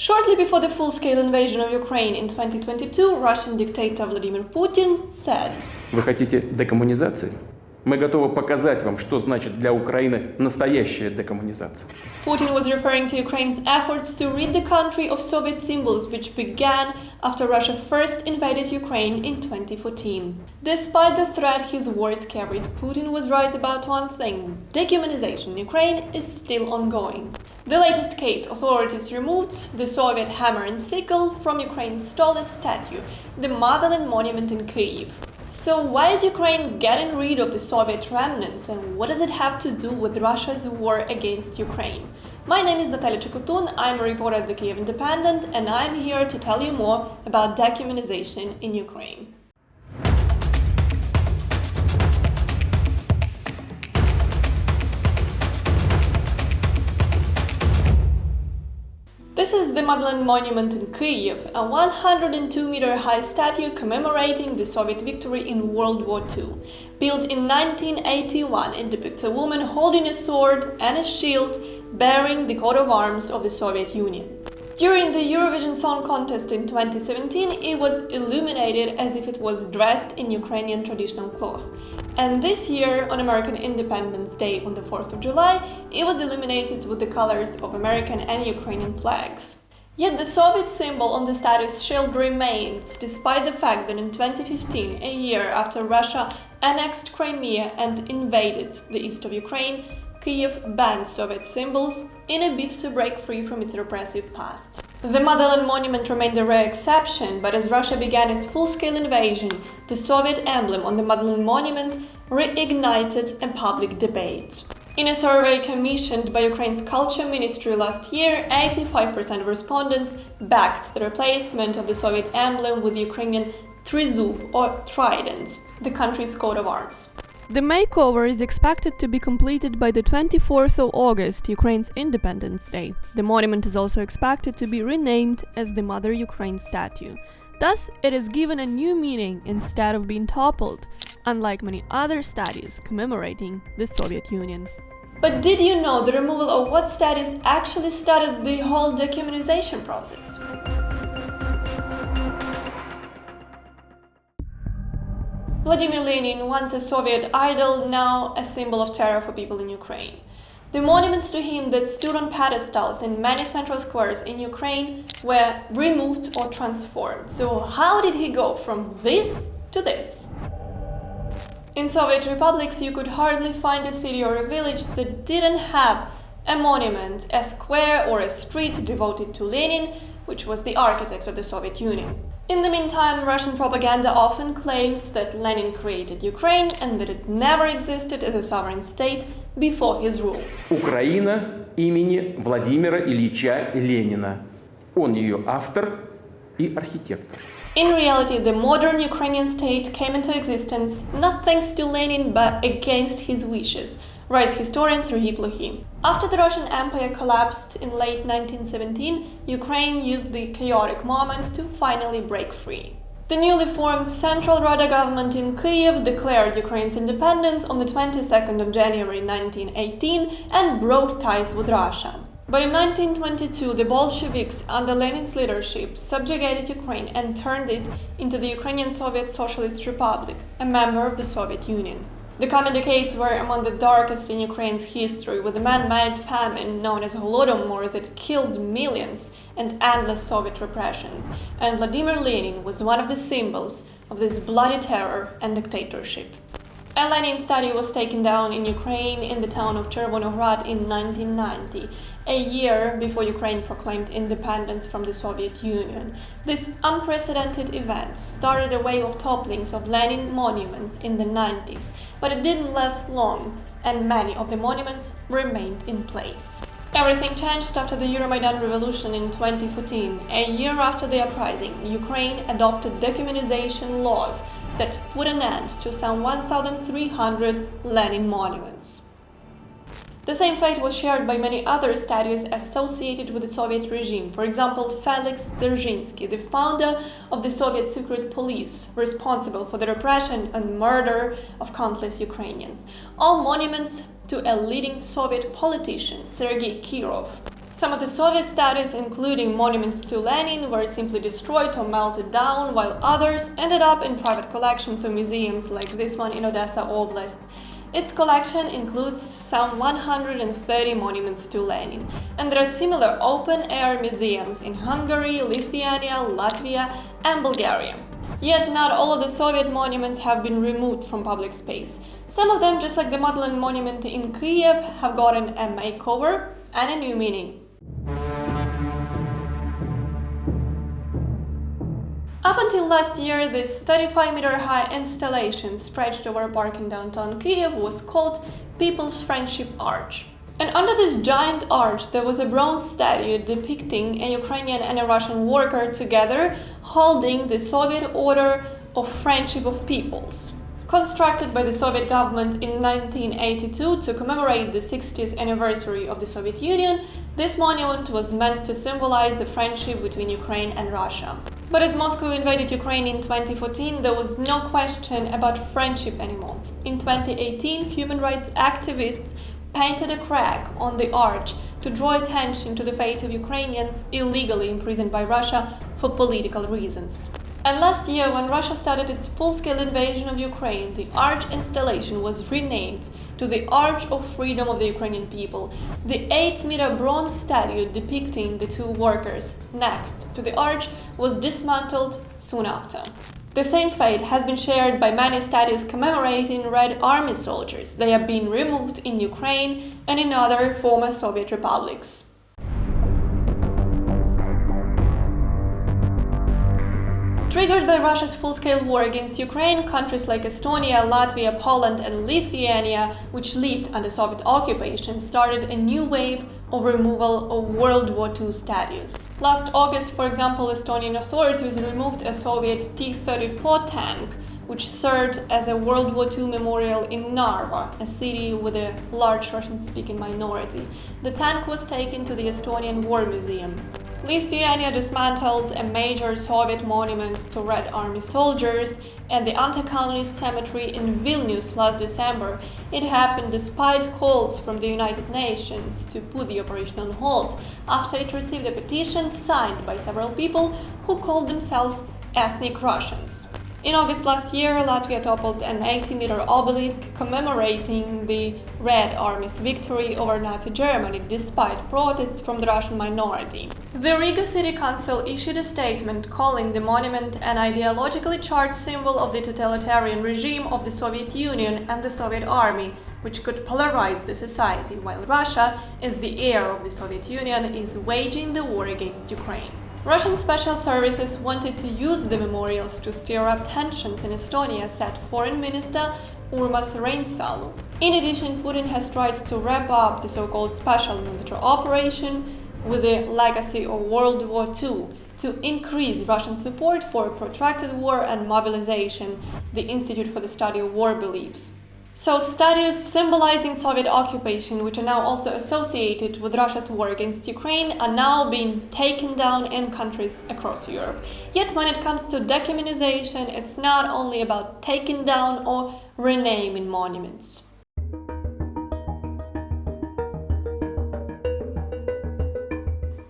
Shortly before the full-scale invasion of Ukraine in 2022, Russian dictator Vladimir Putin said, Вы хотите декоммунизации? Мы готовы показать вам, что значит для Украины настоящая декоммунизация. Putin was referring to Ukraine's efforts to rid the country of Soviet symbols, which began after Russia first invaded Ukraine in 2014. Despite the threat his words carried, Putin was right about one thing: dehumanization in Ukraine is still ongoing. The latest case, authorities removed the Soviet hammer and sickle from Ukraine's tallest statue, the Motherland Monument in Kyiv. So why is Ukraine getting rid of the Soviet remnants, and what does it have to do with Russia's war against Ukraine? My name is Natalia Chikutun, I'm a reporter at the Kyiv Independent, and I'm here to tell you more about dehumanization in Ukraine. This is the Motherland Monument in Kyiv, a 102-meter-high statue commemorating the Soviet victory in World War II. Built in 1981, it depicts a woman holding a sword and a shield bearing the coat of arms of the Soviet Union. During the Eurovision Song Contest in 2017, it was illuminated as if it was dressed in Ukrainian traditional clothes. And this year, on American Independence Day on the 4th of July, it was illuminated with the colors of American and Ukrainian flags. Yet the Soviet symbol on the statue's shield remains, despite the fact that in 2015, a year after Russia annexed Crimea and invaded the east of Ukraine, Kyiv banned Soviet symbols in a bid to break free from its repressive past. The Motherland Monument remained a rare exception, but as Russia began its full-scale invasion, the Soviet emblem on the Motherland Monument reignited a public debate. In a survey commissioned by Ukraine's Culture Ministry last year, 85% of respondents backed the replacement of the Soviet emblem with the Ukrainian trizub or trident, the country's coat of arms. The makeover is expected to be completed by the 24th of August, Ukraine's Independence Day. The monument is also expected to be renamed as the Mother Ukraine statue. Thus, it is given a new meaning instead of being toppled, unlike many other statues commemorating the Soviet Union. But did you know the removal of what statues actually started the whole dehumanization process? Vladimir Lenin, once a Soviet idol, now a symbol of terror for people in Ukraine. The monuments to him that stood on pedestals in many central squares in Ukraine were removed or transformed. So how did he go from this to this? In Soviet republics, you could hardly find a city or a village that didn't have a monument, a square or a street devoted to Lenin, which was the architect of the Soviet Union. In the meantime, Russian propaganda often claims that Lenin created Ukraine and that it never existed as a sovereign state before his rule. Украина имени Владимира Ильича Ленина. Он ее автор и архитектор. In reality, the modern Ukrainian state came into existence not thanks to Lenin but against his wishes, writes historian Serhiy Plokhy. After the Russian Empire collapsed in late 1917, Ukraine used the chaotic moment to finally break free. The newly formed Central Rada government in Kyiv declared Ukraine's independence on the 22nd of January 1918 and broke ties with Russia. But in 1922, the Bolsheviks, under Lenin's leadership, subjugated Ukraine and turned it into the Ukrainian Soviet Socialist Republic, a member of the Soviet Union. The coming decades were among the darkest in Ukraine's history, with a man-made famine known as Holodomor that killed millions and endless Soviet repressions, and Vladimir Lenin was one of the symbols of this bloody terror and dictatorship. A Lenin statue was taken down in Ukraine in the town of Chervonograd in 1990, a year before Ukraine proclaimed independence from the Soviet Union. This unprecedented event started a wave of topplings of Lenin monuments in the 90s, but it didn't last long, and many of the monuments remained in place. Everything changed after the Euromaidan revolution in 2014. A year after the uprising, Ukraine adopted dehumanization laws that put an end to some 1,300 Lenin monuments. The same fate was shared by many other statues associated with the Soviet regime. For example, Felix Dzerzhinsky, the founder of the Soviet secret police, responsible for the repression and murder of countless Ukrainians. All monuments to a leading Soviet politician, Sergei Kirov. Some of the Soviet statues, including monuments to Lenin, were simply destroyed or melted down, while others ended up in private collections or museums, like this one in Odessa Oblast. Its collection includes some 130 monuments to Lenin, and there are similar open-air museums in Hungary, Lithuania, Latvia, and Bulgaria. Yet not all of the Soviet monuments have been removed from public space. Some of them, just like the Motherland Monument in Kyiv, have gotten a makeover and a new meaning. Up until last year, this 35-meter-high installation stretched over a park in downtown Kyiv was called People's Friendship Arch. And under this giant arch, there was a bronze statue depicting a Ukrainian and a Russian worker together holding the Soviet Order of Friendship of Peoples. Constructed by the Soviet government in 1982 to commemorate the 60th anniversary of the Soviet Union, this monument was meant to symbolize the friendship between Ukraine and Russia. But as Moscow invaded Ukraine in 2014, there was no question about friendship anymore. In 2018, human rights activists painted a crack on the arch to draw attention to the fate of Ukrainians illegally imprisoned by Russia for political reasons. And last year, when Russia started its full-scale invasion of Ukraine, the arch installation was renamed to the Arch of Freedom of the Ukrainian People. The 8-meter bronze statue depicting the two workers next to the arch was dismantled soon after. The same fate has been shared by many statues commemorating Red Army soldiers. They have been removed in Ukraine and in other former Soviet republics. Triggered by Russia's full-scale war against Ukraine, countries like Estonia, Latvia, Poland and Lithuania, which lived under Soviet occupation, started a new wave of removal of World War II statues. Last August, for example, Estonian authorities removed a Soviet T-34 tank, which served as a World War II memorial in Narva, a city with a large Russian-speaking minority. The tank was taken to the Estonian War Museum. Lithuania dismantled a major Soviet monument to Red Army soldiers at the anti-communist cemetery in Vilnius last December. It happened despite calls from the United Nations to put the operation on hold, after it received a petition signed by several people who called themselves ethnic Russians. In August last year, Latvia toppled an 80-meter obelisk commemorating the Red Army's victory over Nazi Germany, despite protests from the Russian minority. The Riga City Council issued a statement calling the monument an ideologically charged symbol of the totalitarian regime of the Soviet Union and the Soviet Army, which could polarize the society, while Russia, as the heir of the Soviet Union, is waging the war against Ukraine. Russian special services wanted to use the memorials to stir up tensions in Estonia, said Foreign Minister Urmas Reinsalu. In addition, Putin has tried to wrap up the so-called special military operation with the legacy of World War II to increase Russian support for a protracted war and mobilization, the Institute for the Study of War believes. So statues symbolizing Soviet occupation, which are now also associated with Russia's war against Ukraine, are now being taken down in countries across Europe. Yet when it comes to decommunization, it's not only about taking down or renaming monuments.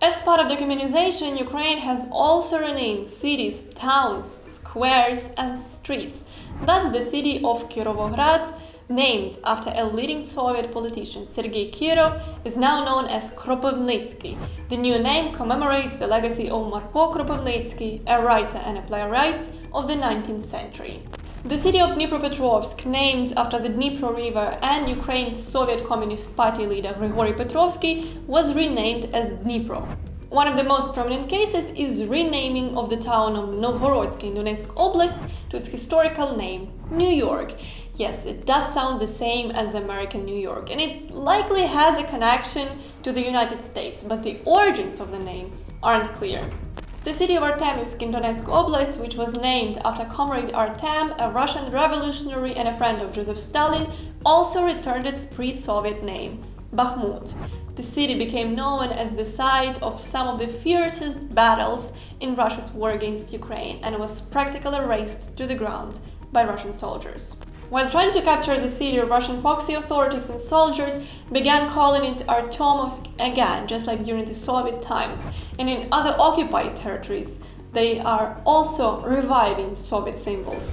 As part of decommunization, Ukraine has also renamed cities, towns, squares and streets. Thus, the city of Kirovograd, named after a leading Soviet politician, Sergei Kirov, is now known as Kropivnitsky. The new name commemorates the legacy of Marko Kropivnitsky, a writer and a playwright of the 19th century. The city of Dnipropetrovsk, named after the Dnipro River and Ukraine's Soviet Communist Party leader Grigory Petrovsky, was renamed as Dnipro. One of the most prominent cases is renaming of the town of Novgorodsky in Donetsk Oblast to its historical name, New York. Yes, it does sound the same as American New York, and it likely has a connection to the United States, but the origins of the name aren't clear. The city of Artemivsk in Donetsk Oblast, which was named after Comrade Artem, a Russian revolutionary and a friend of Joseph Stalin, also returned its pre-Soviet name, Bakhmut. The city became known as the site of some of the fiercest battles in Russia's war against Ukraine and was practically razed to the ground by Russian soldiers. While trying to capture the city, Russian proxy authorities and soldiers began calling it Artemovsk again, just like during the Soviet times. And in other occupied territories, they are also reviving Soviet symbols.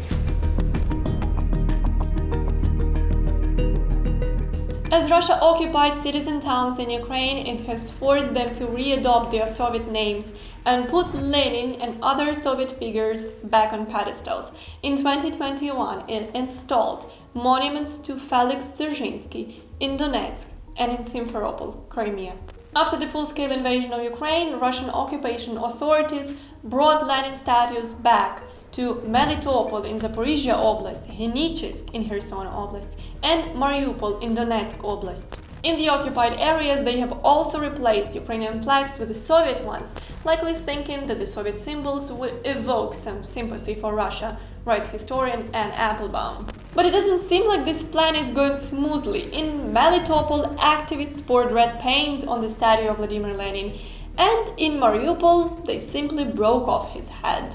As Russia occupied cities and towns in Ukraine, it has forced them to readopt their Soviet names and put Lenin and other Soviet figures back on pedestals. In 2021, it installed monuments to Felix Dzerzhinsky in Donetsk and in Simferopol, Crimea. After the full-scale invasion of Ukraine, Russian occupation authorities brought Lenin statues back to Melitopol in Zaporizhia Oblast, Henichsk in Kherson Oblast, and Mariupol in Donetsk Oblast. In the occupied areas, they have also replaced Ukrainian flags with the Soviet ones, likely thinking that the Soviet symbols would evoke some sympathy for Russia, writes historian Anne Applebaum. But it doesn't seem like this plan is going smoothly. In Melitopol, activists poured red paint on the statue of Vladimir Lenin, and in Mariupol, they simply broke off his head.